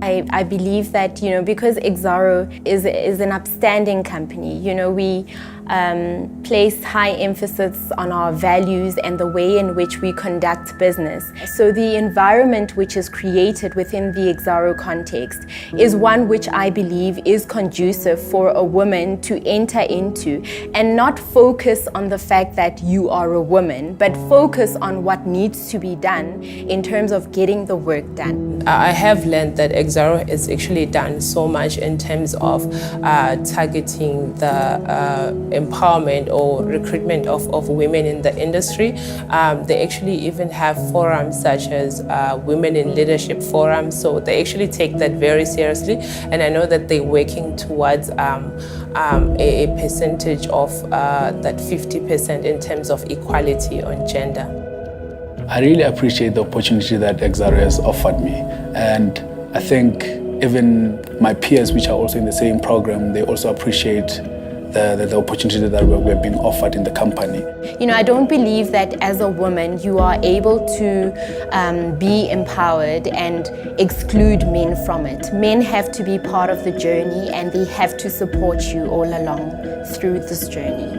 I believe that, because Exxaro is an upstanding company, we place high emphasis on our values and the way in which we conduct business. So the environment which is created within the Exxaro context is one which I believe is conducive for a woman to enter into and not focus on the fact that you are a woman, but focus on what needs to be done in terms of getting the work done. I have learned that Exxaro has actually done so much in terms of targeting the empowerment or recruitment of women in the industry. They actually even have forums such as Women in Leadership Forums, so they actually take that very seriously, and I know that they're working towards a percentage of that 50% in terms of equality on gender. I really appreciate the opportunity that Exxaro has offered me, and I think even my peers which are also in the same program, they also appreciate the opportunity that we're being offered in the company. I don't believe that as a woman you are able to be empowered and exclude men from it. Men have to be part of the journey and they have to support you all along through this journey.